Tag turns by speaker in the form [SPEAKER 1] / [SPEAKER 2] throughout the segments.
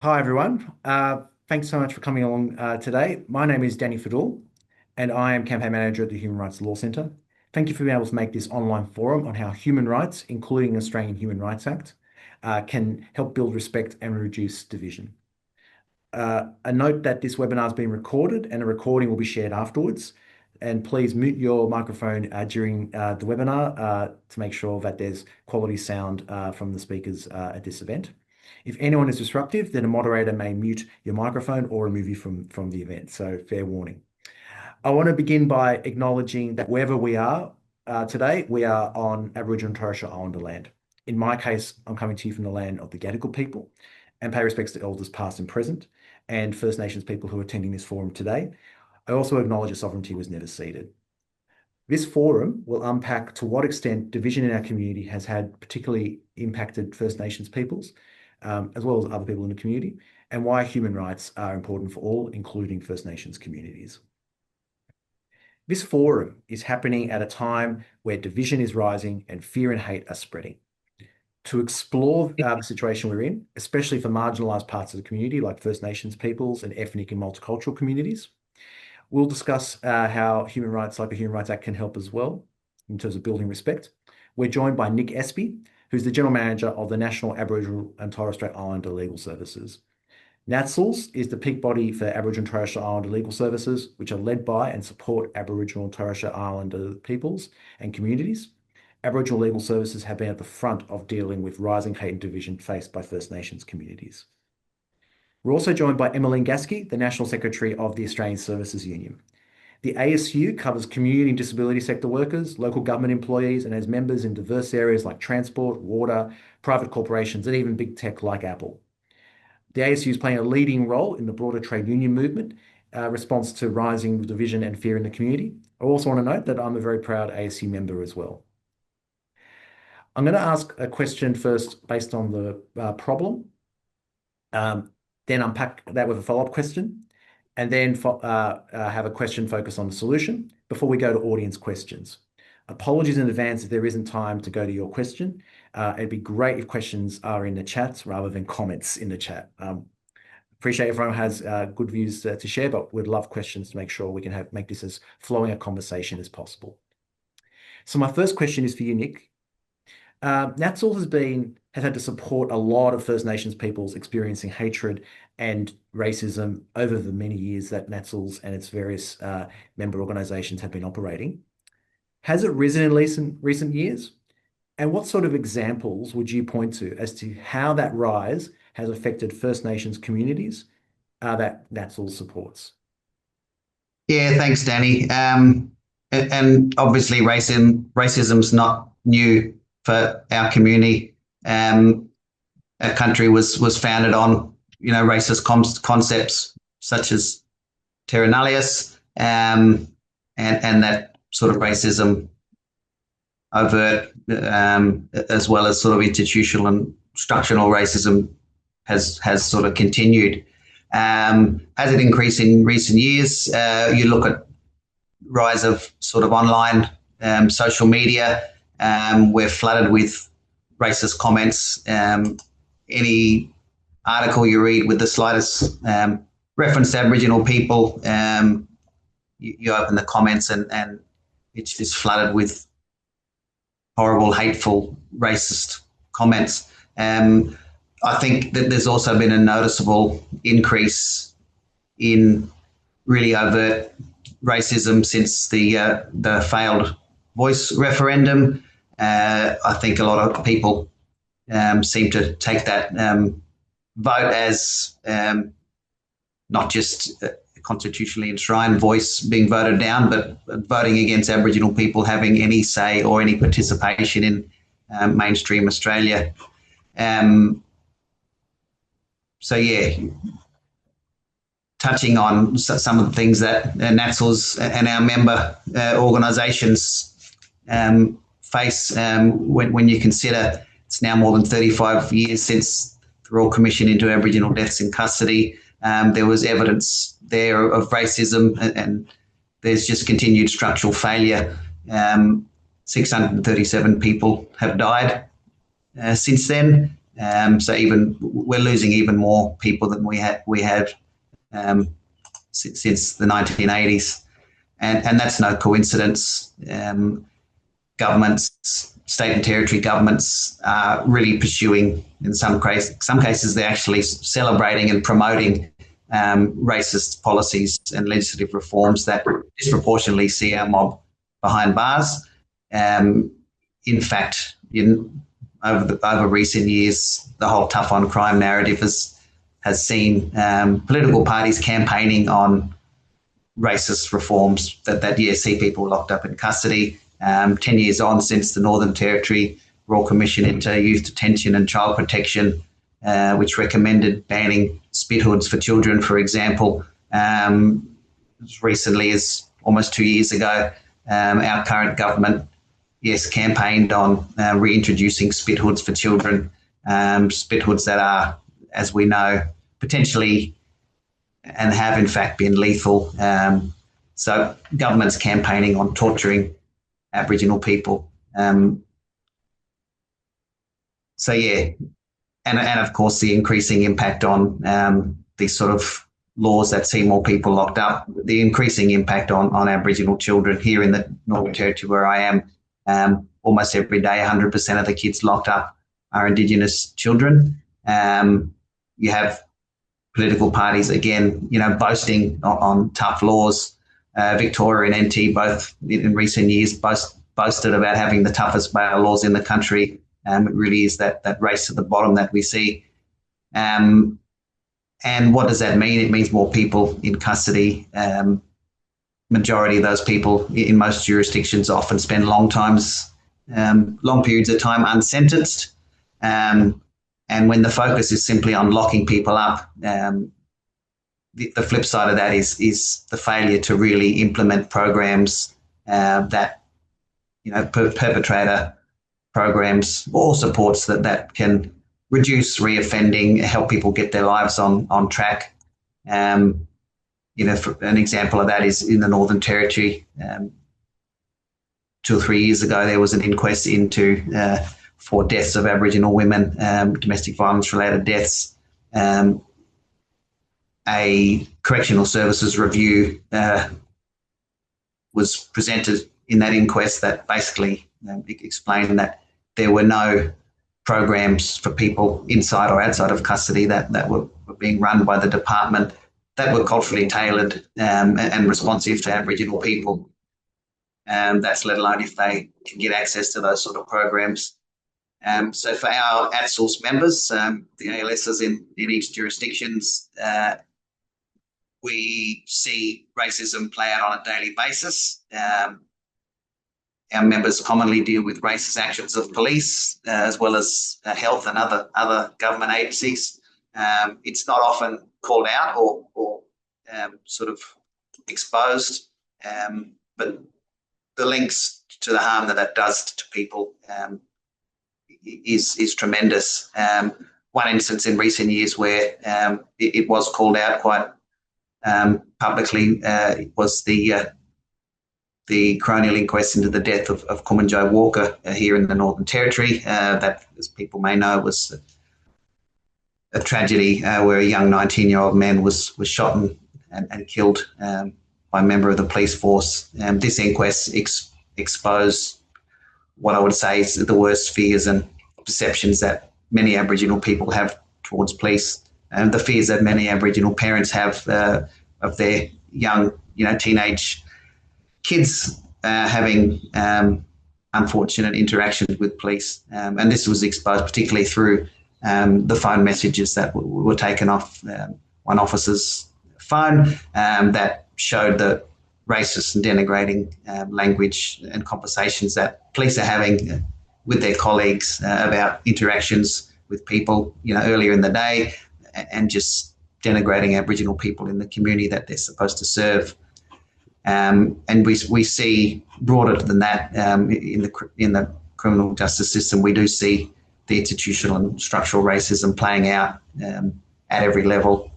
[SPEAKER 1] Hi, everyone. Thanks so much for coming along today. My name is Danny Fadul, and I am Campaign Manager at the Human Rights Law Centre. Thank you for being able to make this online forum on how human rights, including the Australian Human Rights Act, can help build respect and reduce division. A note that this webinar is being recorded and a recording will be shared afterwards. And please mute your microphone during the webinar to make sure that there's quality sound from the speakers at this event. If anyone is disruptive, then a moderator may mute your microphone or remove you from the event. So fair warning. I want to begin by acknowledging that wherever we are today, we are on Aboriginal and Torres Strait Islander land. In my case, I'm coming to you from the land of the Gadigal people and pay respects to elders past and present and First Nations people who are attending this forum today. I also acknowledge that sovereignty was never ceded. This forum will unpack to what extent division in our community has had particularly impacted First Nations peoples, as well as other people in the community, and why human rights are important for all, including First Nations communities. This forum is happening at a time where division is rising and fear and hate are spreading. To explore the situation we're in, especially for marginalised parts of the community like First Nations peoples and ethnic and multicultural communities, we'll discuss how human rights, like the Human Rights Act, can help as well in terms of building respect. We're joined by Nick Espy, who's the General Manager of the National Aboriginal and Torres Strait Islander Legal Services. NATSLS is the peak body for Aboriginal and Torres Strait Islander legal services, which are led by and support Aboriginal and Torres Strait Islander peoples and communities. Aboriginal legal services have been at the front of dealing with rising hate and division faced by First Nations communities. We're also joined by Emmeline Gasky, the National Secretary of the Australian Services Union. The ASU covers community and disability sector workers, local government employees, and has members in diverse areas like transport, water, private corporations, and even big tech like Apple. The ASU is playing a leading role in the broader trade union movement, response to rising division and fear in the community. I also want to note that I'm a very proud ASU member as well. I'm going to ask a question first based on the problem, then unpack that with a follow-up question, and then have a question focus on the solution before we go to audience questions. Apologies in advance if there isn't time to go to your question. It'd be great if questions are in the chat rather than comments in the chat. Appreciate everyone has good views to share, but we'd love questions to make sure we can make this as flowing a conversation as possible. So my first question is for you, Nick. NATSL has had to support a lot of First Nations peoples experiencing hatred and racism over the many years that NATSL's and its various member organisations have been operating. Has it risen in recent years? And what sort of examples would you point to as to how that rise has affected First Nations communities that NATSL supports?
[SPEAKER 2] Yeah, thanks, Danny. And obviously, racism's not new for our community. Our country was founded on racist concepts such as terra nullius, and that sort of racism overt, as well as sort of institutional and structural racism has sort of continued. Has it increased in recent years? You look at rise of sort of online social media. We're flooded with racist comments. Any article you read with the slightest reference to Aboriginal people, you open the comments and it's just flooded with horrible, hateful, racist comments. I think that there's also been a noticeable increase in really overt racism since the failed Voice referendum. I think a lot of people seem to take that vote as not just a constitutionally enshrined voice being voted down, but voting against Aboriginal people having any say or any participation in mainstream Australia. So yeah, touching on some of the things that NATSL's and our member organisations face when you consider it's now more than 35 years since the Royal Commission into Aboriginal Deaths in Custody. There was evidence there of racism, and there's just continued structural failure. 637 people have died since then. So even we're losing even more people than we had since the 1980s, and that's no coincidence. Governments, state and territory governments, are really pursuing, in some cases, they're actually celebrating and promoting racist policies and legislative reforms that disproportionately see our mob behind bars. In fact, over recent years, the whole tough on crime narrative has seen political parties campaigning on racist reforms that see people locked up in custody. 10 years on since the Northern Territory Royal Commission into Youth Detention and Child Protection, which recommended banning spit hoods for children, for example. As recently as almost 2 years ago, our current government, campaigned on reintroducing spit hoods for children, spit hoods that are, as we know, potentially and have in fact been lethal. So government's campaigning on torturing Aboriginal people. And of course the increasing impact on these sort of laws that see more people locked up, the increasing impact on Aboriginal children here in the Northern Territory where I am. Almost every day, 100% of the kids locked up are Indigenous children. You have political parties, again, boasting on tough laws. Victoria and NT both in recent years boasted about having the toughest bail laws in the country. It really is that race to the bottom that we see. And what does that mean? It means more people in custody. Majority of those people in most jurisdictions often spend long periods of time unsentenced. And when the focus is simply on locking people up, the flip side of that is the failure to really implement programs that, perpetrator programs or supports that can reduce reoffending, help people get their lives on track. For an example of that is in the Northern Territory. 2 or 3 years ago, there was an inquest into 4 deaths of Aboriginal women, domestic violence-related deaths. A correctional services review was presented in that inquest that basically explained that there were no programs for people inside or outside of custody that were being run by the department that were culturally tailored and responsive to Aboriginal people. That's let alone if they can get access to those sort of programs. So for our at-source members, the ALSs in each jurisdictions, we see racism play out on a daily basis. Our members commonly deal with racist actions of police, as well as health and other government agencies. It's not often called out or sort of exposed, but the links to the harm that does to people is tremendous. One instance in recent years where it was called out quite publicly was the coronial inquest into the death of Kumanjai Walker here in the Northern Territory. That, as people may know, was a tragedy where a young 19-year-old man was shot and killed by a member of the police force. This inquest exposed what I would say is the worst fears and perceptions that many Aboriginal people have towards police, and the fears that many Aboriginal parents have of their young, teenage kids having unfortunate interactions with police. And this was exposed particularly through the phone messages that were taken off one officer's phone that showed the racist and denigrating language and conversations that police are having with their colleagues about interactions with people, earlier in the day, and just denigrating Aboriginal people in the community that they're supposed to serve. And we see broader than that in the criminal justice system. We do see the institutional and structural racism playing out at every level.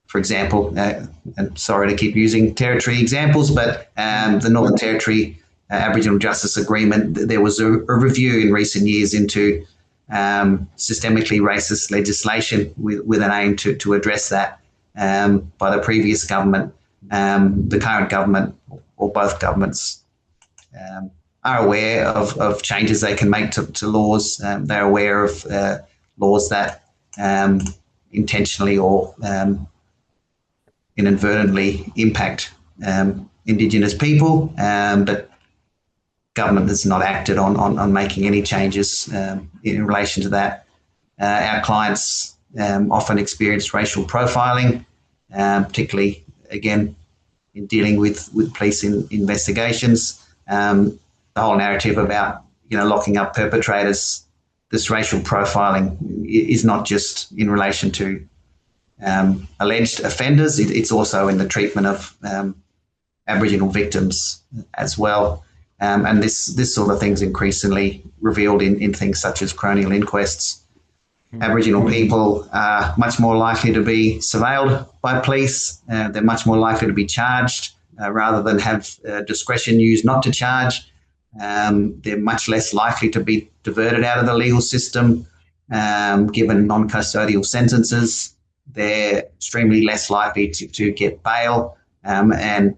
[SPEAKER 2] For example, and sorry to keep using territory examples, but the Northern Territory Aboriginal Justice Agreement, there was a review in recent years into systemically racist legislation with an aim to address that by the previous government. The current government, or both governments, are aware of changes they can make to laws. They're aware of laws that intentionally or inadvertently impact Indigenous people, but government has not acted on making any changes in relation to that. Our clients often experience racial profiling, particularly, again, in dealing with police investigations. The whole narrative about locking up perpetrators, this racial profiling is not just in relation to alleged offenders, it's also in the treatment of Aboriginal victims as well. And this sort of thing's increasingly revealed in things such as coronial inquests. Aboriginal people are much more likely to be surveilled by police. They're much more likely to be charged rather than have discretion used not to charge. They're much less likely to be diverted out of the legal system, given non-custodial sentences. They're extremely less likely to get bail, and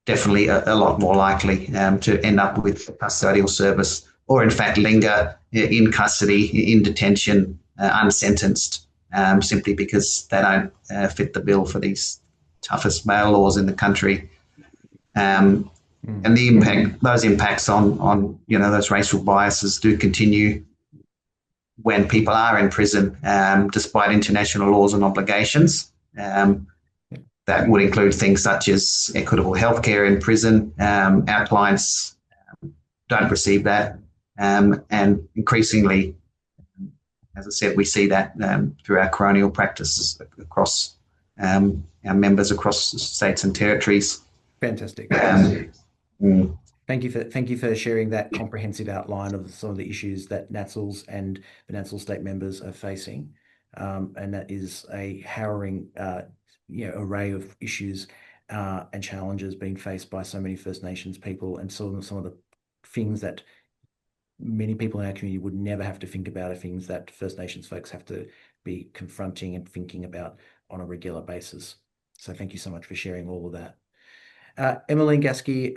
[SPEAKER 2] definitely a lot more likely to end up with custodial service, or in fact linger in custody, in detention, unsentenced, simply because they don't fit the bill for these toughest bail laws in the country. And those impacts on those racial biases do continue when people are in prison, despite international laws and obligations. That would include things such as equitable healthcare in prison. Our clients don't receive that, and increasingly, as I said, we see that through our coronial practices across our members across states and territories.
[SPEAKER 1] Fantastic. Thank you for sharing that comprehensive outline of some of the issues that NATSLs and the NATSL state members are facing, and that is a harrowing array of issues and challenges being faced by so many First Nations people, and some of the things that many people in our community would never have to think about are things that First Nations folks have to be confronting and thinking about on a regular basis. So thank you so much for sharing all of that. Emmeline Gasky,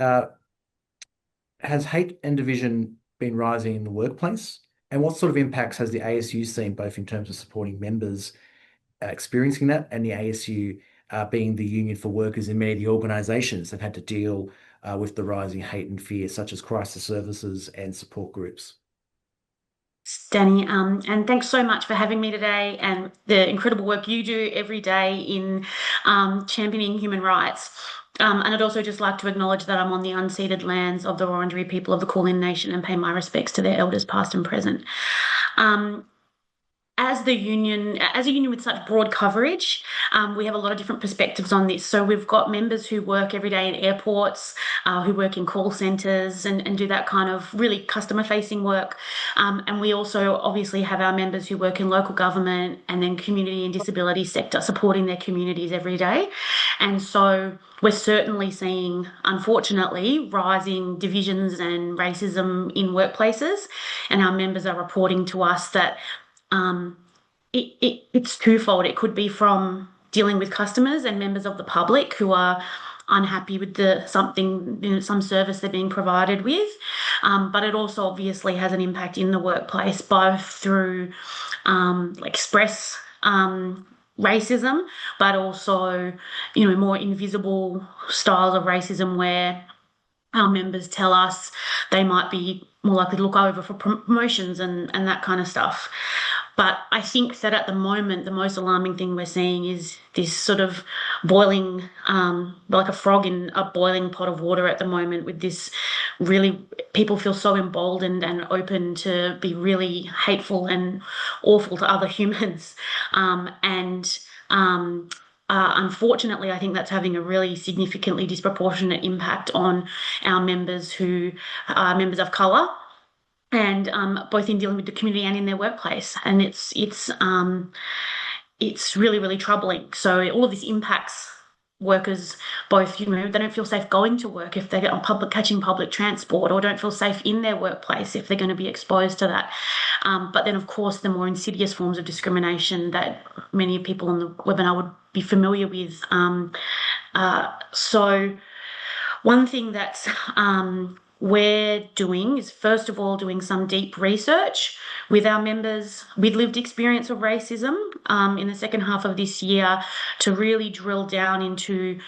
[SPEAKER 1] has hate and division been rising in the workplace? And what sort of impacts has the ASU seen, both in terms of supporting members experiencing that, and the ASU being the union for workers in many of the organisations that had to deal with the rising hate and fear, such as crisis services and support groups?
[SPEAKER 3] Danny, and thanks so much for having me today, and the incredible work you do every day in championing human rights. And I'd also just like to acknowledge that I'm on the unceded lands of the Wurundjeri people of the Kulin Nation and pay my respects to their elders past and present. As a union with such broad coverage, we have a lot of different perspectives on this. So we've got members who work every day in airports, who work in call centres and do that kind of really customer-facing work. And we also obviously have our members who work in local government and then community and disability sector, supporting their communities every day. And so we're certainly seeing, unfortunately, rising divisions and racism in workplaces. And our members are reporting to us that it's twofold. It could be from dealing with customers and members of the public who are unhappy with some service they're being provided with, but it also obviously has an impact in the workplace, both through express racism, but also more invisible styles of racism where our members tell us they might be more likely to look over for promotions and that kind of stuff. But I think that at the moment, the most alarming thing we're seeing is this sort of boiling, like a frog in a boiling pot of water at the moment, with this really, people feel so emboldened and open to be really hateful and awful to other humans. Unfortunately, I think that's having a really significantly disproportionate impact on our members who are members of colour, and both in dealing with the community and in their workplace. And it's really, really troubling. So all of this impacts workers both, they don't feel safe going to work if they're catching public transport, or don't feel safe in their workplace if they're going to be exposed to that. But then, of course, the more insidious forms of discrimination that many people on the webinar would be familiar with. So one thing that's we're doing is, first of all, doing some deep research with our members with lived experience of racism in the second half of this year, to really drill down into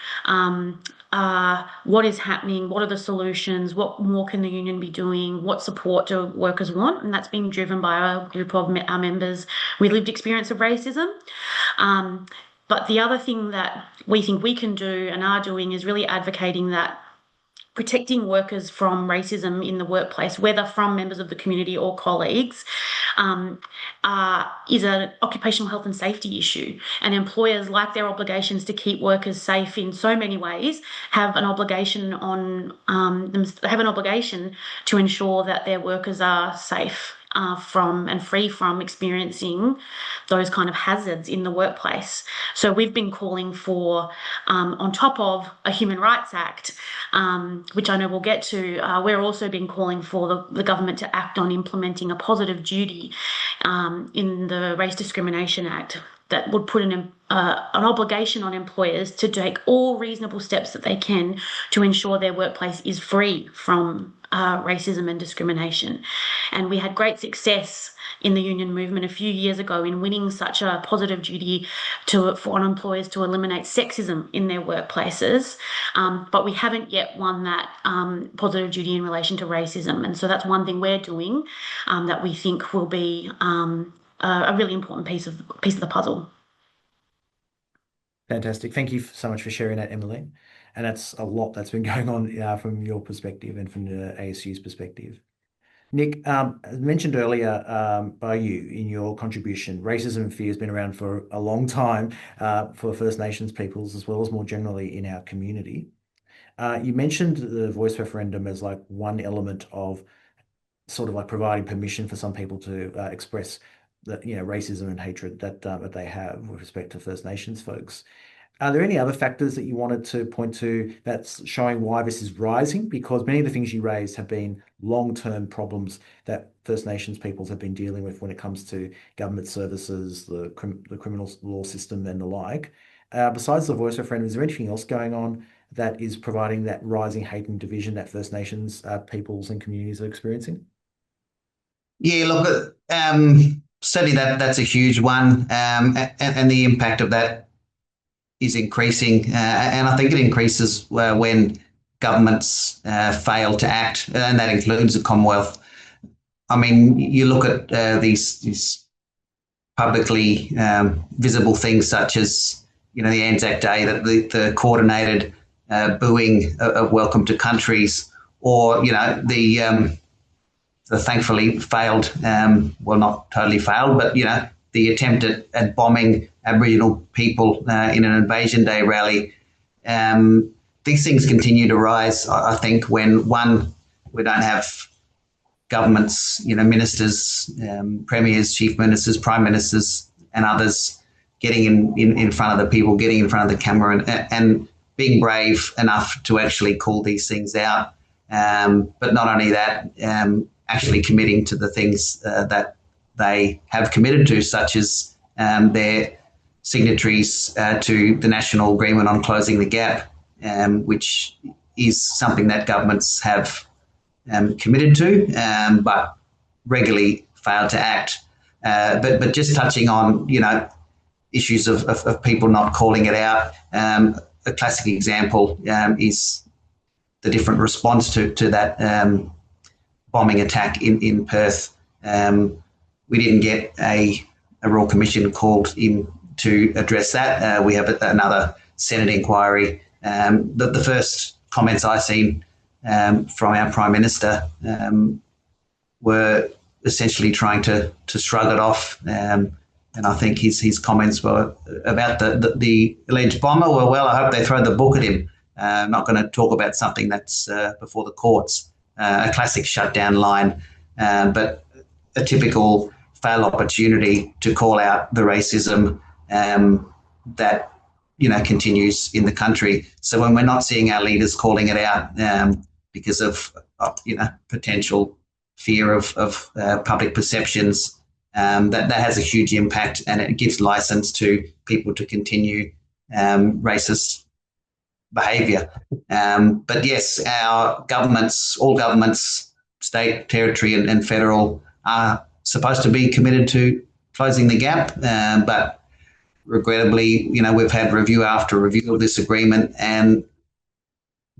[SPEAKER 3] what is happening, what are the solutions, what more can the union be doing, what support do workers want, and that's being driven by a group of our members with lived experience of racism. But the other thing that we think we can do and are doing is really advocating that protecting workers from racism in the workplace, whether from members of the community or colleagues, is an occupational health and safety issue. And employers, like their obligations to keep workers safe in so many ways, have an obligation on have an obligation to ensure that their workers are safe from and free from experiencing those kind of hazards in the workplace. So we've been calling for, on top of a Human Rights Act, which I know we'll get to, we're also been calling for the government to act on implementing a positive duty in the Race Discrimination Act that would put an obligation on employers to take all reasonable steps that they can to ensure their workplace is free from racism and discrimination. And we had great success in the union movement a few years ago in winning such a positive duty for employers to eliminate sexism in their workplaces, but we haven't yet won that positive duty in relation to racism. And so that's one thing we're doing that we think will be a really important piece of the puzzle.
[SPEAKER 1] Fantastic. Thank you so much for sharing that, Emily. And that's a lot that's been going on from your perspective and from the ASU's perspective. Nick, as mentioned earlier by you in your contribution, racism and fear has been around for a long time for First Nations peoples, as well as more generally in our community. You mentioned the voice referendum as like one element of sort of like providing permission for some people to express that, racism and hatred that they have with respect to First Nations folks. Are there any other factors that you wanted to point to that's showing why this is rising? Because many of the things you raised have been long-term problems that First Nations peoples have been dealing with when it comes to government services, the criminal law system and the like. Besides the voice referendum, is there anything else going on that is providing that rising hate and division that First Nations peoples and communities are experiencing?
[SPEAKER 2] Yeah, look, certainly that's a huge one, and the impact of that is increasing, and I think it increases when governments fail to act, and that includes the Commonwealth. I mean, you look at these publicly visible things such as, the Anzac Day, that the coordinated booing of Welcome to Countries, or the thankfully failed, well, not totally failed, but the attempt at bombing Aboriginal people in an Invasion Day rally. These things continue to rise, I think, when, one, we don't have governments, ministers, premiers, chief ministers, prime ministers and others getting in front of the people, getting in front of the camera and being brave enough to actually call these things out. But not only that, actually committing to the things that they have committed to, such as their signatories to the National Agreement on Closing the Gap, which is something that governments have committed to, but regularly fail to act. But just touching on, issues of people not calling it out, a classic example is the different response to that bombing attack in Perth. We didn't get a Royal Commission called in to address that. We have another Senate inquiry. The first comments I seen from our Prime Minister were essentially trying to shrug it off. And I think his comments were about the alleged bomber. Well, I hope they throw the book at him. I'm not going to talk about something that's before the courts. A classic shutdown line, but a typical fail opportunity to call out the racism that continues in the country. So when we're not seeing our leaders calling it out because of potential fear of public perceptions, that has a huge impact, and it gives license to people to continue racist behaviour. But yes, our governments, all governments, state, territory and federal, are supposed to be committed to closing the gap, but regrettably, we've had review after review of this agreement, and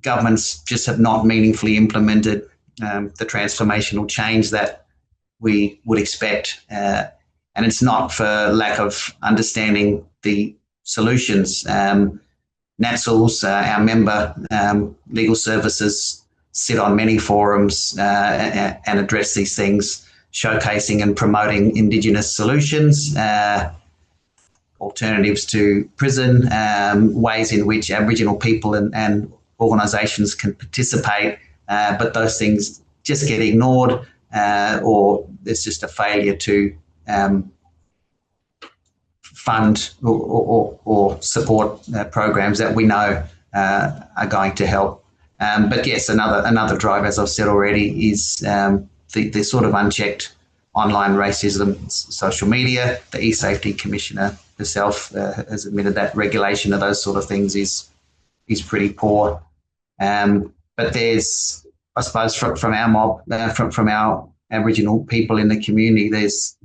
[SPEAKER 2] governments just have not meaningfully implemented the transformational change that we would expect. And it's not for lack of understanding the solutions. NATSLs, our member legal services, sit on many forums and address these things, showcasing and promoting Indigenous solutions, alternatives to prison, ways in which Aboriginal people and organisations can participate, but those things just get ignored, or there's just a failure to fund or support programs that we know are going to help. But yes, another drive, as I've said already, is the sort of unchecked online racism, social media. The eSafety Commissioner herself has admitted that regulation of those sort of things is pretty poor. But there's, I suppose, from our mob, from our Aboriginal people in the community, there's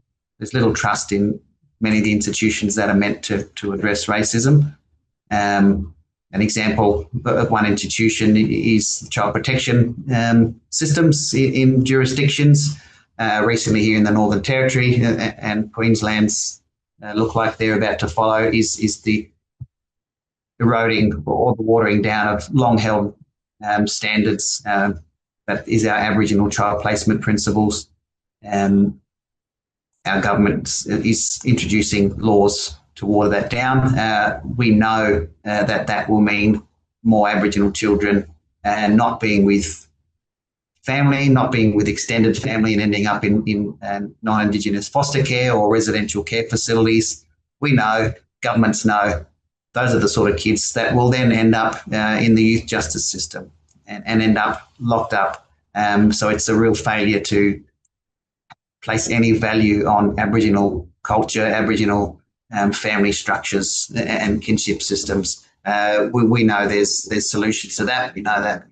[SPEAKER 2] little trust in many of the institutions that are meant to address racism. An example of one institution is child protection systems in jurisdictions. Recently here in the Northern Territory and Queensland's look like they're about to follow is the eroding or the watering down of long-held standards. That is our Aboriginal child placement principles. Our government is introducing laws to water that down. We know that will mean more Aboriginal children not being with family, not being with extended family, and ending up in non-Indigenous foster care or residential care facilities. We know, governments know, those are the sort of kids that will then end up in the youth justice system and end up locked up. So it's a real failure to place any value on Aboriginal culture, Aboriginal family structures and kinship systems. We know there's solutions to that. We know that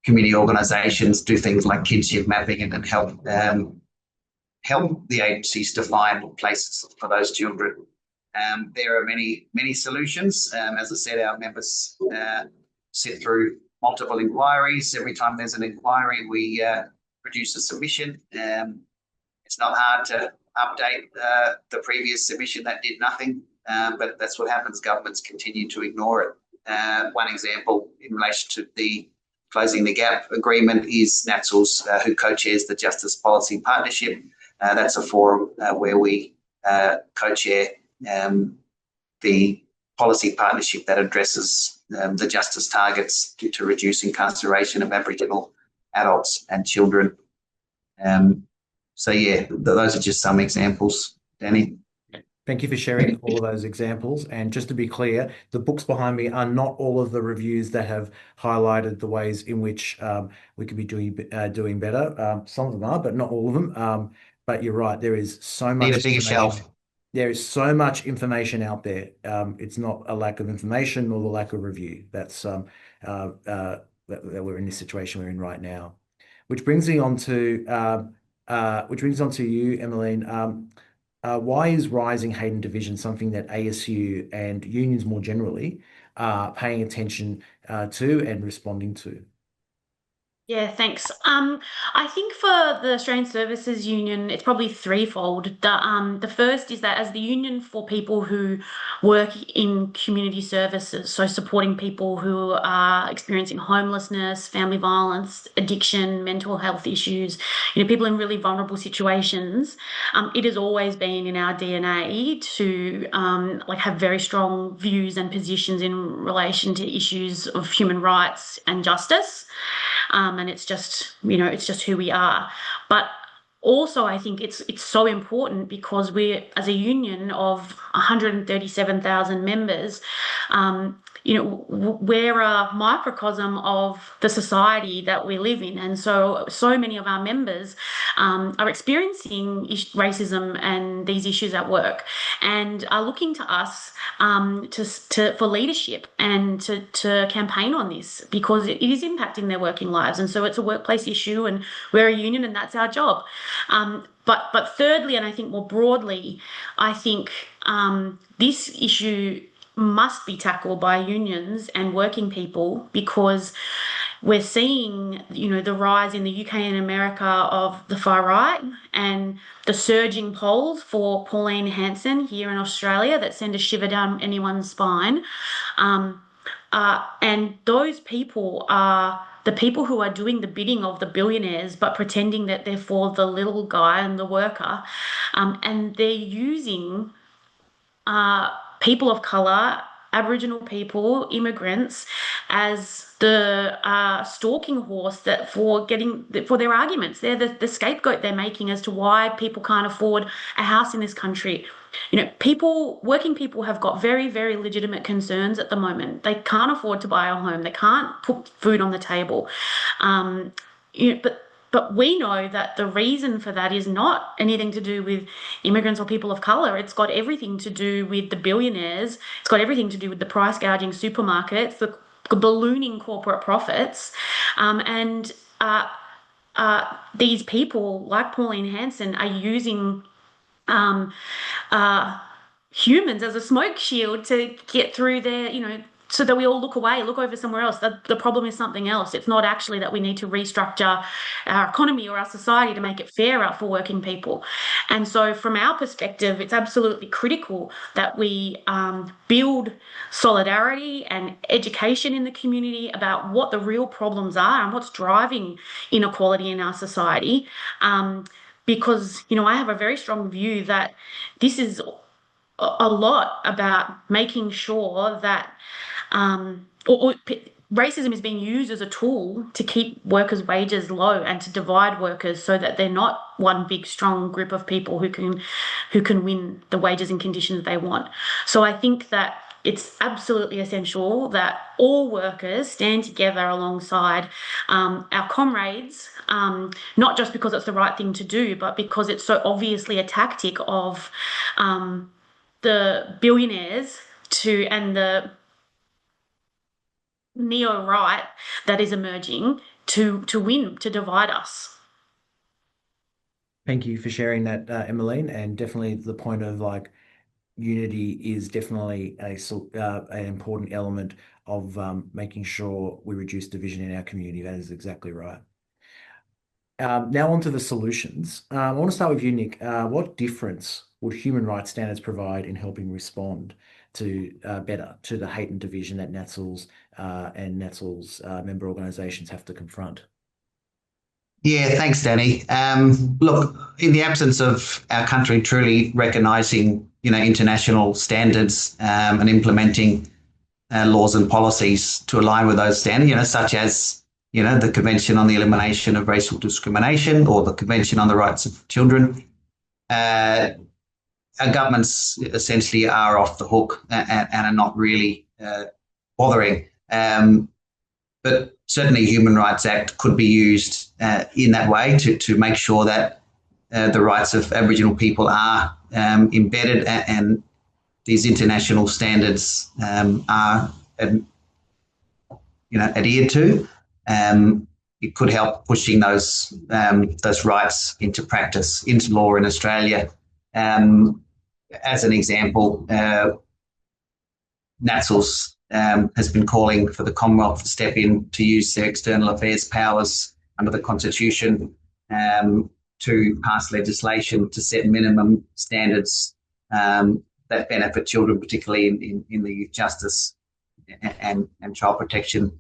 [SPEAKER 2] community organisations do things like kinship mapping and help the agencies to find places for those children. There are many solutions. As I said, our members sit through multiple inquiries. Every time there's an inquiry, we produce a submission. It's not hard to update the previous submission that did nothing, but that's what happens. Governments continue to ignore it. One example in relation to the Closing the Gap agreement is NATSL's, who co-chairs the Justice Policy Partnership. That's a forum where we co-chair the policy partnership that addresses the justice targets to reduce incarceration of Aboriginal adults and children. So yeah, those are just some examples, Danny.
[SPEAKER 1] Thank you for sharing all of those examples. And just to be clear, the books behind me are not all of the reviews that have highlighted the ways in which we could be doing better. Some of them are, but not all of them. But you're right, there is so much.
[SPEAKER 2] Need a bigger shelf.
[SPEAKER 1] There is so much information out there. It's not a lack of information or the lack of review. That's that we're in this situation we're in right now. Which brings me on to you, Emmeline. Why is rising hate and division something that ASU and unions more generally are paying attention to and responding to?
[SPEAKER 3] Yeah, thanks. I think for the Australian Services Union, it's probably threefold. The first is that as the union for people who work in community services, so supporting people who are experiencing homelessness, family violence, addiction, mental health issues, people in really vulnerable situations, it has always been in our DNA to have very strong views and positions in relation to issues of human rights and justice. And it's just who we are. But also, I think it's so important because we're, as a union of 137,000 members, we're a microcosm of the society that we live in, and so many of our members are experiencing racism and these issues at work, and are looking to us for leadership and to campaign on this because it is impacting their working lives, and so it's a workplace issue, and we're a union, and that's our job. But thirdly, and I think more broadly, I think this issue must be tackled by unions and working people because we're seeing, the rise in the UK and America of the far right and the surging polls for Pauline Hanson here in Australia that send a shiver down anyone's spine. And those people are the people who are doing the bidding of the billionaires, but pretending that they're for the little guy and the worker. And they're using people of colour, Aboriginal people, immigrants, as the stalking horse for their arguments. They're the scapegoat they're making as to why people can't afford a house in this country. Working people have got very, very legitimate concerns at the moment. They can't afford to buy a home. They can't put food on the table. But we know that the reason for that is not anything to do with immigrants or people of colour. It's got everything to do with the billionaires. It's got everything to do with the price gouging supermarkets, the ballooning corporate profits. And these people, like Pauline Hanson, are using humans as a smoke shield to get through their, so that we all look away, look over somewhere else. The problem is something else. It's not actually that we need to restructure our economy or our society to make it fairer for working people. And so from our perspective, it's absolutely critical that we build solidarity and education in the community about what the real problems are and what's driving inequality in our society. Because, I have a very strong view that this is a lot about making sure that racism is being used as a tool to keep workers' wages low and to divide workers so that they're not one big strong group of people who can win the wages and conditions they want. So I think that it's absolutely essential that all workers stand together alongside our comrades, not just because it's the right thing to do, but because it's so obviously a tactic of the billionaires and the neo-right that is emerging to win, to divide us.
[SPEAKER 1] Thank you for sharing that, Emmeline, and definitely the point of unity is definitely an important element of making sure we reduce division in our community. That is exactly right. Now on to the solutions. I want to start with you, Nick. What difference would human rights standards provide in helping respond to better to the hate and division that NATSL's and NATSL's member organisations have to confront?
[SPEAKER 2] Yeah, thanks, Danny. Look, in the absence of our country truly recognising, international standards and implementing laws and policies to align with those standards, such as, the Convention on the Elimination of Racial Discrimination or the Convention on the Rights of Children, our governments essentially are off the hook and are not really bothering. But certainly Human Rights Act could be used in that way to make sure that the rights of Aboriginal people are embedded and these international standards are adhered to. It could help pushing those rights into practice, into law in Australia. As an example, NATSL's has been calling for the Commonwealth to step in to use their external affairs powers under the Constitution to pass legislation to set minimum standards that benefit children, particularly in the youth justice and child protection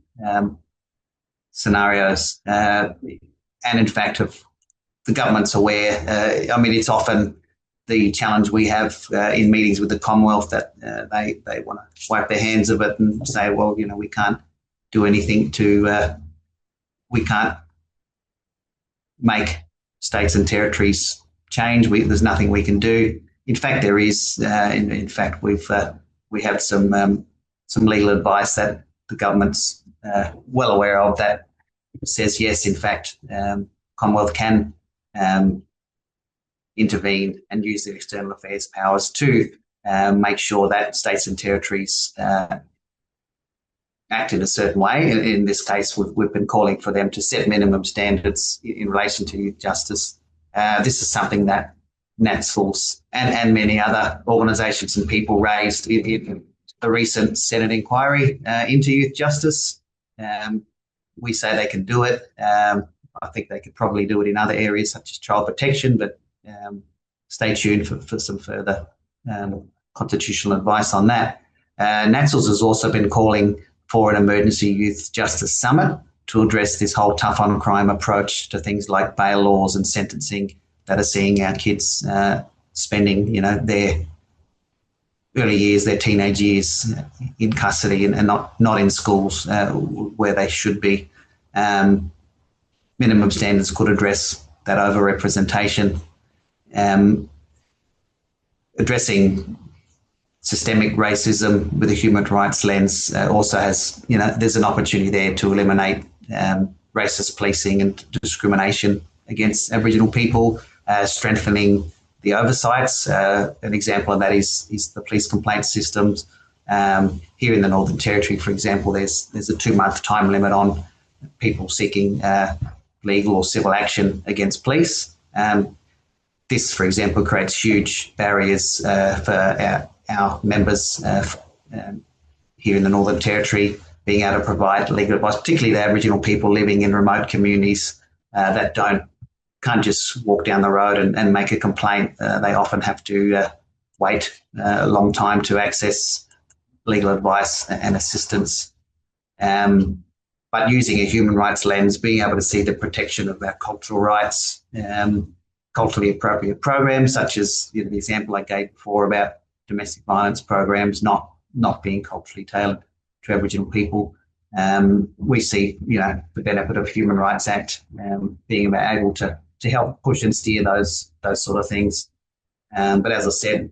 [SPEAKER 2] scenarios. And in fact, the government's aware. It's often the challenge we have in meetings with the Commonwealth that they want to wipe their hands of it and say, well, we can't do anything we can't make states and territories change. There's nothing we can do. In fact, there is. In fact, we have some legal advice that the government's well aware of that says yes. In fact, Commonwealth can intervene and use their external affairs powers to make sure that states and territories act in a certain way. In this case, we've been calling for them to set minimum standards in relation to youth justice. This is something that NATSLs and many other organisations and people raised in the recent Senate inquiry into youth justice. We say they can do it. I think they could probably do it in other areas such as child protection, but stay tuned for some further constitutional advice on that. NATSLs has also been calling for an emergency youth justice summit to address this whole tough on crime approach to things like bail laws and sentencing that are seeing our kids spending, their early years, their teenage years in custody and not in schools where they should be. Minimum standards could address that overrepresentation. Addressing systemic racism with a human rights lens also has, there's an opportunity there to eliminate racist policing and discrimination against Aboriginal people, strengthening the oversights. An example of that is the police complaint systems. Here in the Northern Territory, for example, there's a 2-month time limit on people seeking legal or civil action against police. This, for example, creates huge barriers for our members here in the Northern Territory being able to provide legal advice, particularly the Aboriginal people living in remote communities that can't just walk down the road and make a complaint. They often have to wait a long time to access legal advice and assistance. But using a human rights lens, being able to see the protection of our cultural rights, culturally appropriate programs, such as the example I gave before about domestic violence programs not being culturally tailored to Aboriginal people. We see, the benefit of the Human Rights Act being able to help push and steer those sort of things. But as I said,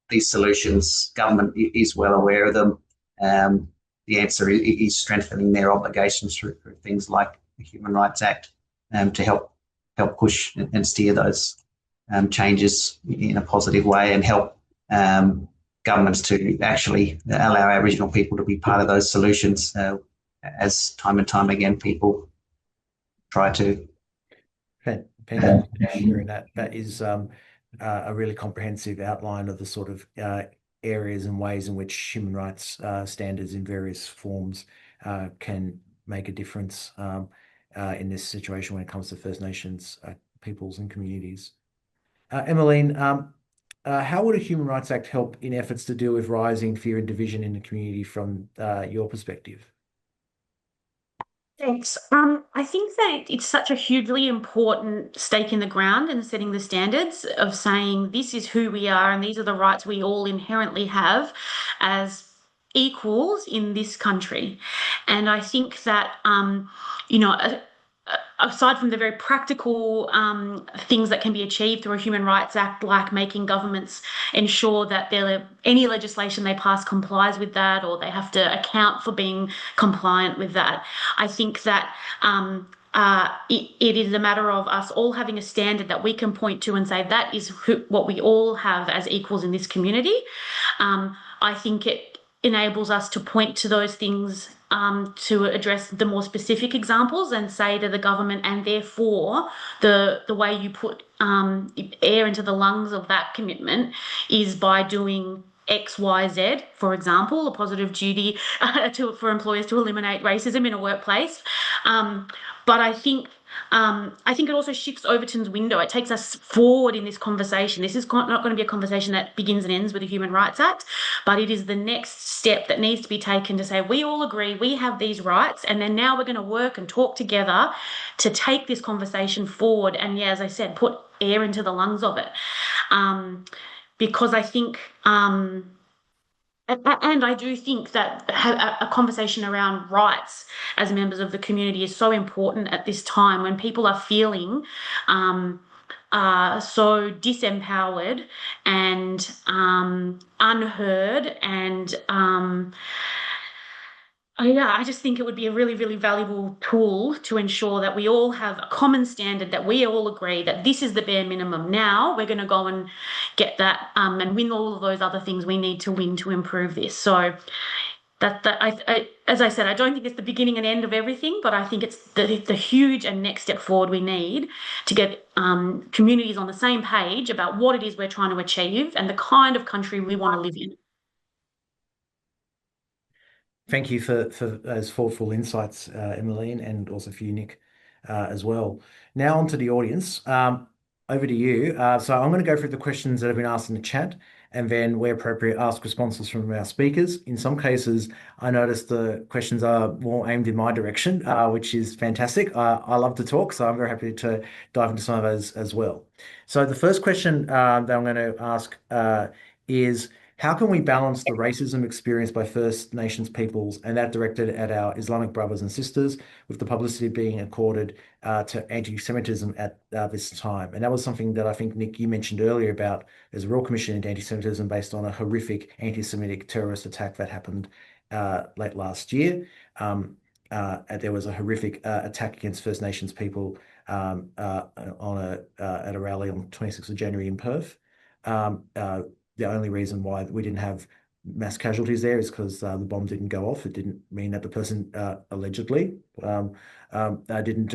[SPEAKER 2] these solutions, government is well aware of them. The answer is strengthening their obligations through things like the Human Rights Act to help push and steer those changes in a positive way and help governments to actually allow Aboriginal people to be part of those solutions as time and time again people try to.
[SPEAKER 1] Thank you for sharing that. That is a really comprehensive outline of the sort of areas and ways in which human rights standards in various forms can make a difference in this situation when it comes to First Nations peoples and communities. Emmeline, how would a Human Rights Act help in efforts to deal with rising fear and division in the community from your perspective?
[SPEAKER 3] Thanks. I think that it's such a hugely important stake in the ground in setting the standards of saying this is who we are and these are the rights we all inherently have as equals in this country. And I think that, aside from the very practical things that can be achieved through a Human Rights Act, like making governments ensure that any legislation they pass complies with that, or they have to account for being compliant with that, I think that it is a matter of us all having a standard that we can point to and say that is what we all have as equals in this community. I think it enables us to point to those things to address the more specific examples and say to the government, and therefore the way you put air into the lungs of that commitment is by doing X, Y, Z, for example, a positive duty for employers to eliminate racism in a workplace. But I think it also shifts Overton's window. It takes us forward in this conversation. This is not going to be a conversation that begins and ends with the Human Rights Act, but it is the next step that needs to be taken to say we all agree we have these rights, and then now we're going to work and talk together to take this conversation forward and, yeah, as I said, put air into the lungs of it. Because I think And I do think that a conversation around rights as members of the community is so important at this time when people are feeling um, so disempowered and unheard and yeah, I just think it would be a really, really valuable tool to ensure that we all have a common standard, that we all agree that this is the bare minimum. Now we're going to go and get that and win all of those other things we need to win to improve this. So as I said, I don't think it's the beginning and end of everything, but I think it's the huge and next step forward we need to get communities on the same page about what it is we're trying to achieve and the kind of country we want to live in.
[SPEAKER 1] Thank you for those thoughtful insights, Emmeline, and also for you, Nick, as well. Now on to the audience. Over to you. So I'm going to go through the questions that have been asked in the chat, and then, where appropriate, ask responses from our speakers. In some cases, I noticed the questions are more aimed in my direction, which is fantastic. I love to talk, so I'm very happy to dive into some of those as well. So the first question that I'm going to ask is, how can we balance the racism experienced by First Nations peoples and that directed at our Islamic brothers and sisters with the publicity being accorded to anti-Semitism at this time? And that was something that I think, Nick, you mentioned earlier about there's a Royal Commission into anti-Semitism based on a horrific anti-Semitic terrorist attack that happened late last year. And there was a horrific attack against First Nations people at a rally on 26th of January in Perth. The only reason why we didn't have mass casualties there is because the bomb didn't go off. It didn't mean that the person allegedly didn't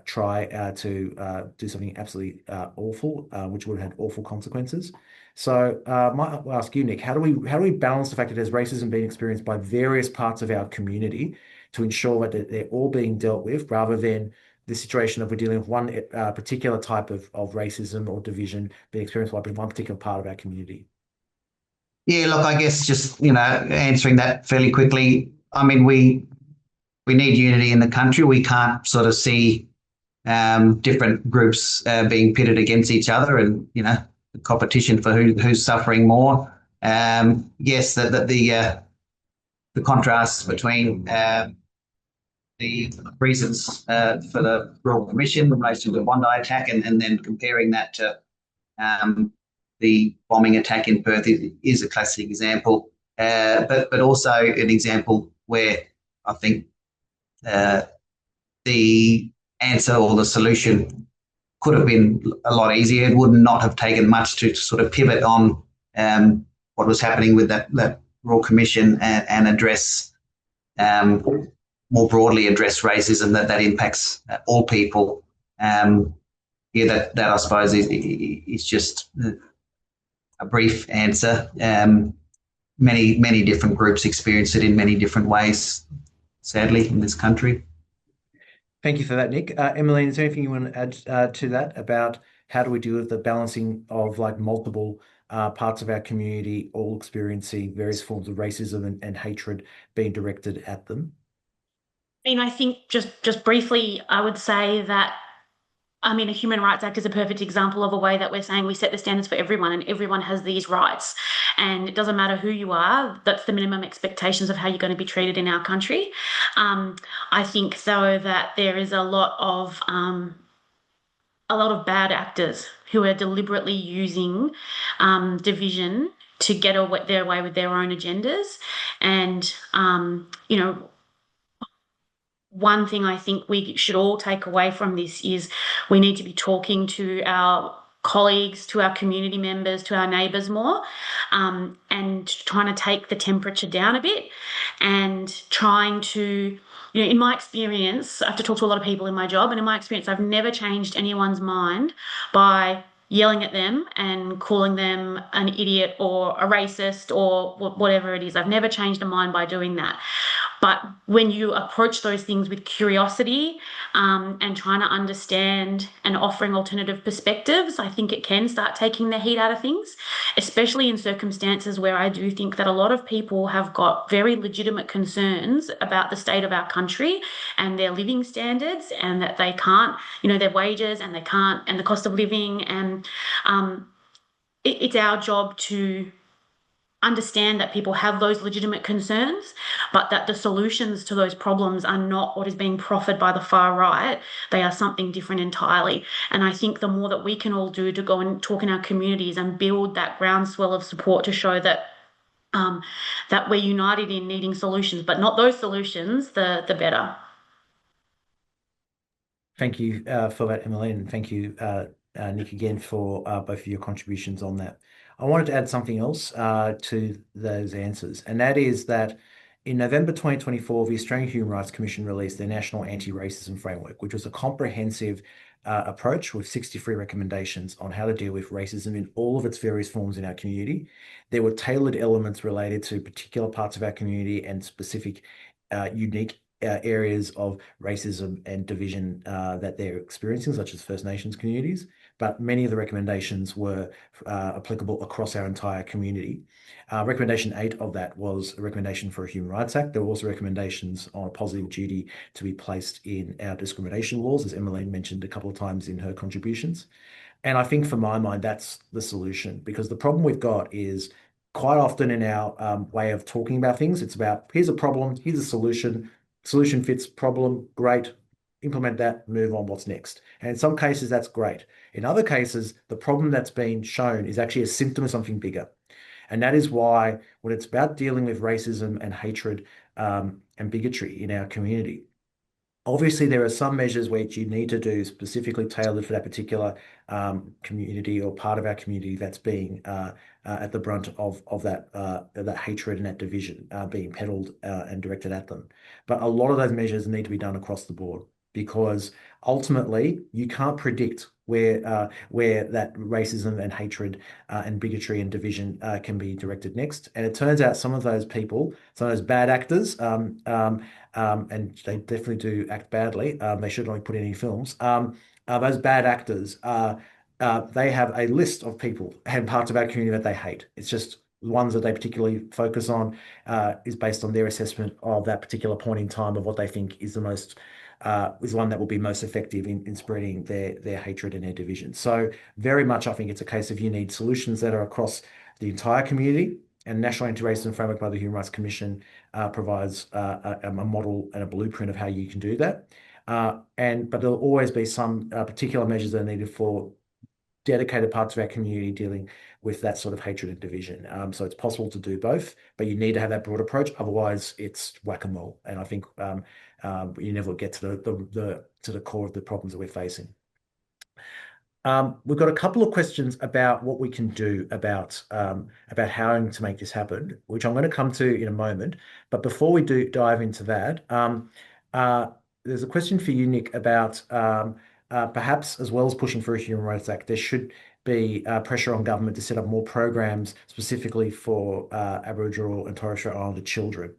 [SPEAKER 1] try to do something absolutely awful, which would have had awful consequences. So, I'll ask you, Nick, how do we balance the fact that there's racism being experienced by various parts of our community to ensure that they're all being dealt with, rather than the situation of we're dealing with one particular type of racism or division being experienced by one particular part of our community?
[SPEAKER 2] Yeah, look, I guess just, answering that fairly quickly. I mean, we need unity in the country. We can't sort of see different groups being pitted against each other, and the competition for who's suffering more. Yes, the contrasts between the reasons for the Royal Commission in relation to the Bondi attack, and then comparing that to the bombing attack in Perth is a classic example, but also an example where I think the answer or the solution could have been a lot easier. It would not have taken much to sort of pivot on what was happening with that Royal Commission and address more broadly address racism that impacts all people. That I suppose is just a brief answer. Many different groups experience it in many different ways, sadly, in this country.
[SPEAKER 1] Thank you for that, Nick. Emmeline, is there anything you want to add to that about how do we deal with the balancing of multiple parts of our community all experiencing various forms of racism and hatred being directed at them?
[SPEAKER 3] I think just briefly, I would say that a Human Rights Act is a perfect example of a way that we're saying we set the standards for everyone and everyone has these rights. And it doesn't matter who you are, that's the minimum expectations of how you're going to be treated in our country. I think, though, that there is a lot of bad actors who are deliberately using division to get their way with their own agendas. And, one thing I think we should all take away from this is we need to be talking to our colleagues, to our community members, to our neighbours more, and trying to take the temperature down a bit and trying to, in my experience, I have to talk to a lot of people in my job, and in my experience, I've never changed anyone's mind by yelling at them and calling them an idiot or a racist or whatever it is. I've never changed a mind by doing that. But when you approach those things with curiosity and trying to understand and offering alternative perspectives, I think it can start taking the heat out of things, especially in circumstances where I do think that a lot of people have got very legitimate concerns about the state of our country and their living standards, and that they can't, their wages, and they can't, and the cost of living. And it's our job to understand that people have those legitimate concerns, but that the solutions to those problems are not what is being proffered by the far right. They are something different entirely. And I think the more that we can all do to go and talk in our communities and build that groundswell of support to show that that we're united in needing solutions, but not those solutions, the better.
[SPEAKER 1] Thank you for that, Emily, and thank you, Nick, again for both of your contributions on that. I wanted to add something else to those answers, and that is that in November 2024, the Australian Human Rights Commission released their National Anti-Racism Framework, which was a comprehensive approach with 63 recommendations on how to deal with racism in all of its various forms in our community. There were tailored elements related to particular parts of our community and specific unique areas of racism and division that they're experiencing, such as First Nations communities. But many of the recommendations were applicable across our entire community. Recommendation 8 of that was a recommendation for a Human Rights Act. There were also recommendations on a positive duty to be placed in our discrimination laws, as Emmeline mentioned a couple of times in her contributions. And I think for my mind, that's the solution, because the problem we've got is quite often in our way of talking about things, it's about here's a problem, here's a solution. Solution fits problem, great. Implement that, move on, what's next? And in some cases, that's great. In other cases, the problem that's been shown is actually a symptom of something bigger. And that is why when it's about dealing with racism and hatred and bigotry in our community, obviously there are some measures which you need to do specifically tailored for that particular community or part of our community that's being at the brunt of that hatred and that division being peddled and directed at them. But a lot of those measures need to be done across the board, because ultimately you can't predict where that racism and hatred and bigotry and division can be directed next. And it turns out some of those people, some of those bad actors, and they definitely do act badly. They shouldn't only put in any films. Those bad actors, they have a list of people and parts of our community that they hate. It's just the ones that they particularly focus on is based on their assessment of that particular point in time of what they think is the most is one that will be most effective in spreading their hatred and their division. So very much, I think it's a case of you need solutions that are across the entire community, and National Anti-Racism Framework by the Human Rights Commission provides a model and a blueprint of how you can do that. But there'll always be some particular measures that are needed for dedicated parts of our community dealing with that sort of hatred and division. So it's possible to do both, but you need to have that broad approach. Otherwise, it's whack-a-mole. And I think you never get to the core of the problems that we're facing. We've got a couple of questions about what we can do about how to make this happen, which I'm going to come to in a moment. But before we do dive into that, there's a question for you, Nick, about perhaps as well as pushing for a Human Rights Act, there should be pressure on government to set up more programs specifically for Aboriginal and Torres Strait Islander children,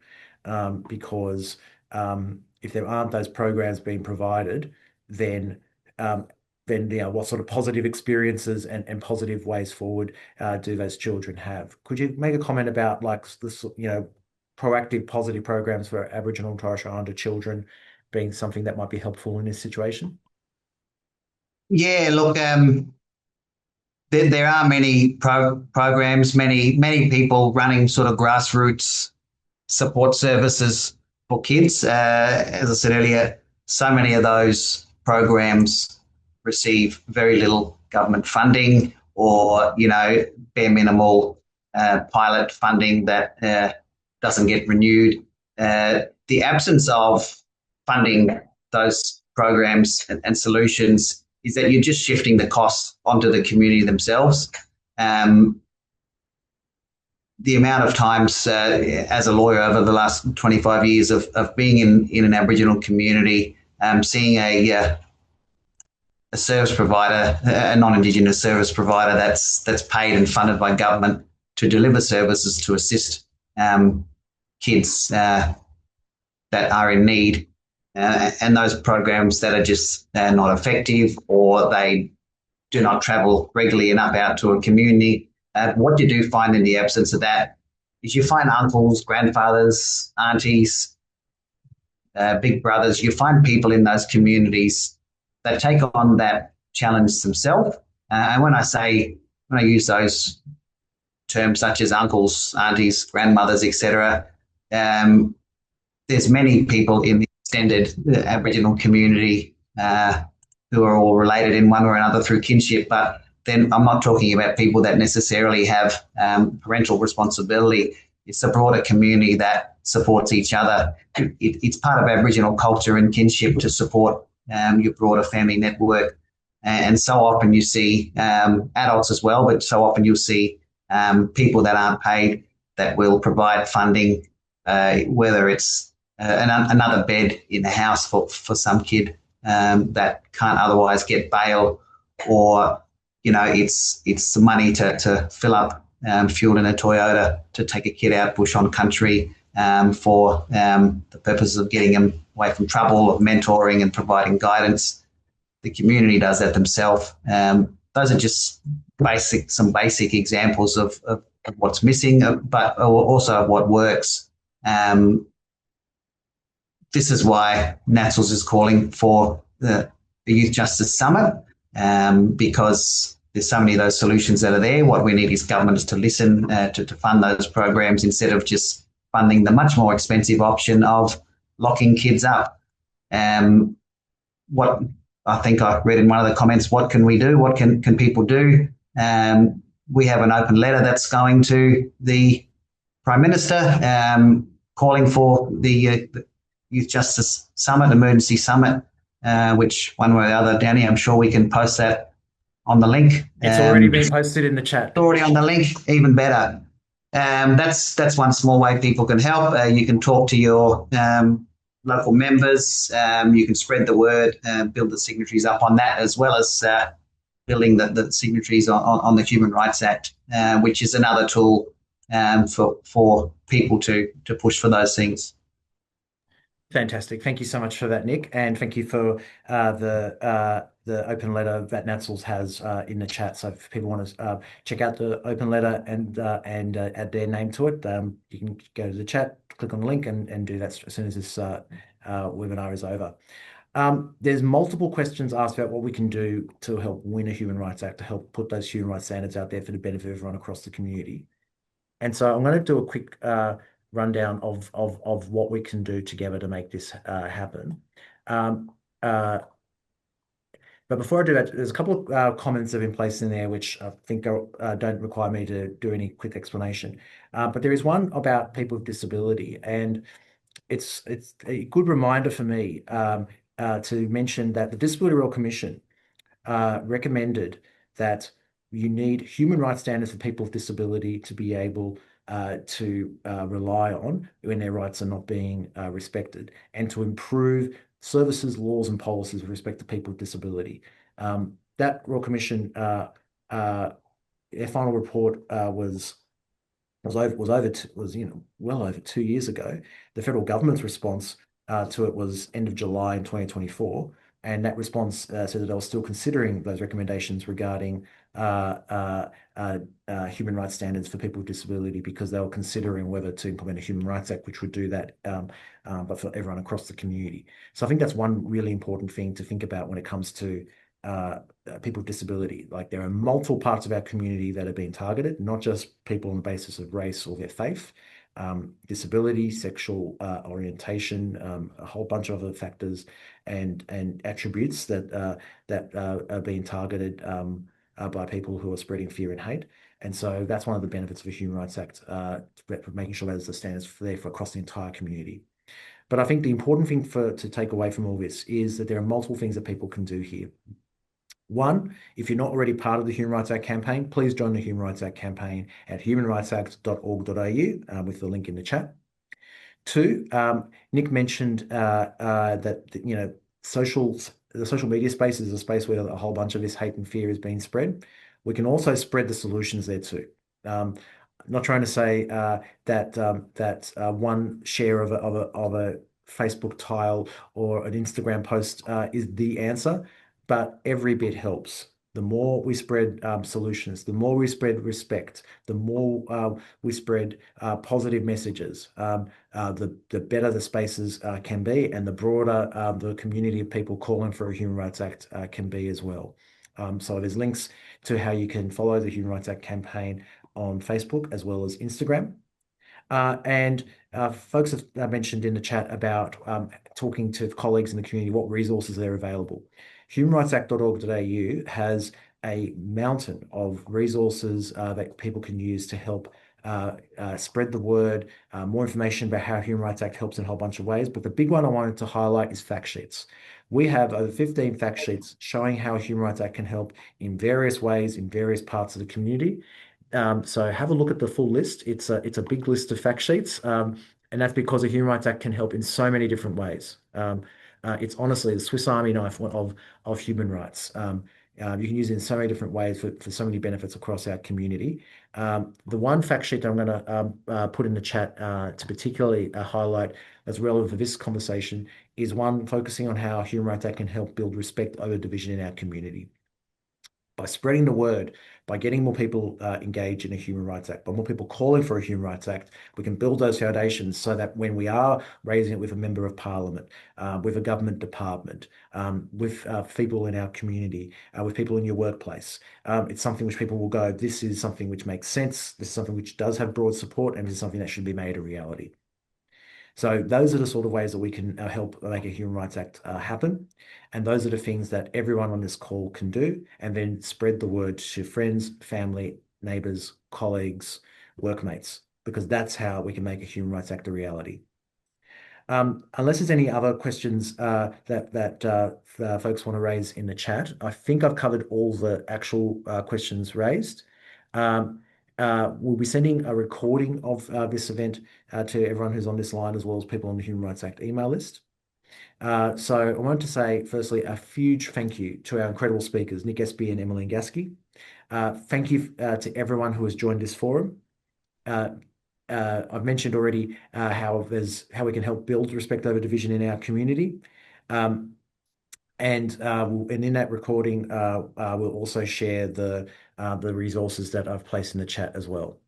[SPEAKER 1] because if there aren't those programs being provided, then what sort of positive experiences and positive ways forward do those children have? Could you make a comment about like this, proactive positive programs for Aboriginal and Torres Strait Islander children being something that might be helpful in this situation?
[SPEAKER 2] Yeah, look, there are many programs, many people running sort of grassroots support services for kids. As I said earlier, so many of those programs receive very little government funding, or bare minimal pilot funding that doesn't get renewed. The absence of funding those programs and solutions is that you're just shifting the costs onto the community themselves. The amount of times as a lawyer over the last 25 years of being in an Aboriginal community, seeing a service provider, a non-Indigenous service provider that's paid and funded by government to deliver services to assist kids that are in need, and those programs that are just not effective, or they do not travel regularly enough out to a community. What you do find in the absence of that is you find uncles, grandfathers, aunties, big brothers. You find people in those communities that take on that challenge themselves. And when I use those terms such as uncles, aunties, grandmothers, etc. There's many people in the extended Aboriginal community who are all related in one or another through kinship, but then I'm not talking about people that necessarily have parental responsibility. It's a broader community that supports each other. It's part of Aboriginal culture and kinship to support your broader family network. And so often you see adults as well, but so often you'll see people that aren't paid that will provide funding, whether it's another bed in the house for some kid that can't otherwise get bail, or it's the money to fill up fuel in a Toyota to take a kid out bush on country for the purposes of getting them away from trouble, of mentoring and providing guidance. The community does that themselves. Those are just some basic examples of what's missing, but also of what works. This is why NATSLS is calling for the Youth Justice Summit, because there's so many of those solutions that are there. What we need is governments to listen to fund those programs instead of just funding the much more expensive option of locking kids up. What I think I read in one of the comments, what can we do? What can people do? We have an open letter that's going to the Prime Minister calling for the Youth Justice Summit, Emergency Summit, which one way or the other, Danny, I'm sure we can post that on the link.
[SPEAKER 1] It's already been posted in the chat.
[SPEAKER 2] It's already on the link, even better. That's one small way people can help. You can talk to your local members. You can spread the word, build the signatories up on that, as well as building the signatories on the Human Rights Act, which is another tool for people to push for those things.
[SPEAKER 1] Fantastic. Thank you so much for that, Nick, and thank you for the open letter that NATSLS has in the chat. So if people want to check out the open letter and add their name to it, you can go to the chat, click on the link, and do that as soon as this webinar is over. There's multiple questions asked about what we can do to help win a Human Rights Act, to help put those human rights standards out there for the benefit of everyone across the community. And so I'm going to do a quick rundown of what we can do together to make this happen. But before I do that, there's a couple of comments that have been placed in there which I think don't require me to do any quick explanation. But there is one about people with disability, and it's a good reminder for me to mention that the Disability Royal Commission recommended that you need human rights standards for people with disability to be able to rely on when their rights are not being respected, and to improve services, laws, and policies with respect to people with disability. That Royal Commission, their final report was well over 2 years ago. The federal government's response to it was end of July in 2024. And that response said that they were still considering those recommendations regarding human rights standards for people with disability, because they were considering whether to implement a Human Rights Act, which would do that, but for everyone across the community. So I think that's one really important thing to think about when it comes to people with disability. Like, there are multiple parts of our community that are being targeted, not just people on the basis of race or their faith. Disability, sexual orientation, a whole bunch of other factors and attributes that are being targeted by people who are spreading fear and hate. And so that's one of the benefits of a Human Rights Act, for making sure there's the standards there for across the entire community. But I think the important thing to take away from all this is that there are multiple things that people can do here. One, if you're not already part of the Human Rights Act campaign, please join the Human Rights Act campaign at humanrightsact.org.au with the link in the chat. Two, Nick mentioned that the social media space is a space where a whole bunch of this hate and fear is being spread. We can also spread the solutions there too. Not trying to say that one share of a Facebook tile or an Instagram post is the answer, but every bit helps. The more we spread solutions, the more we spread respect, the more we spread positive messages, the better the spaces can be, and the broader the community of people calling for a Human Rights Act can be as well. So there's links to how you can follow the Human Rights Act campaign on Facebook as well as Instagram. And folks have mentioned in the chat about talking to colleagues in the community what resources are available. humanrightsact.org.au has a mountain of resources that people can use to help spread the word, more information about how Human Rights Act helps in a whole bunch of ways. But the big one I wanted to highlight is fact sheets. We have over 15 fact sheets showing how Human Rights Act can help in various ways in various parts of the community. So have a look at the full list. It's a big list of fact sheets, and that's because the Human Rights Act can help in so many different ways. It's honestly the Swiss Army knife of human rights. You can use it in so many different ways for so many benefits across our community. The one fact sheet that I'm going to put in the chat to particularly highlight as relevant for this conversation is one focusing on how Human Rights Act can help build respect over division in our community. By spreading the word, by getting more people engaged in a Human Rights Act, by more people calling for a Human Rights Act, we can build those foundations so that when we are raising it with a member of parliament, with a government department, with people in our community, with people in your workplace, it's something which people will go, this is something which makes sense, this is something which does have broad support, and this is something that should be made a reality. So those are the sort of ways that we can help make a Human Rights Act happen. And those are the things that everyone on this call can do, and then spread the word to friends, family, neighbours, colleagues, workmates, because that's how we can make a Human Rights Act a reality. Unless there's any other questions that folks want to raise in the chat, I think I've covered all the actual questions raised. We'll be sending a recording of this event to everyone who's on this line, as well as people on the Human Rights Act email list. So I wanted to say, firstly, a huge thank you to our incredible speakers, Nick Espy and Emmeline Gasky. Thank you to everyone who has joined this forum. I've mentioned already how we can help build respect over division in our community. And in that recording, we'll also share the resources that I've placed in the chat as well.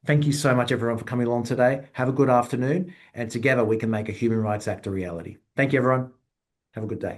[SPEAKER 1] Thank you so much, everyone, for coming along today. Have a good afternoon, and together we can make a Human Rights Act a reality. Thank you, everyone. Have a good day.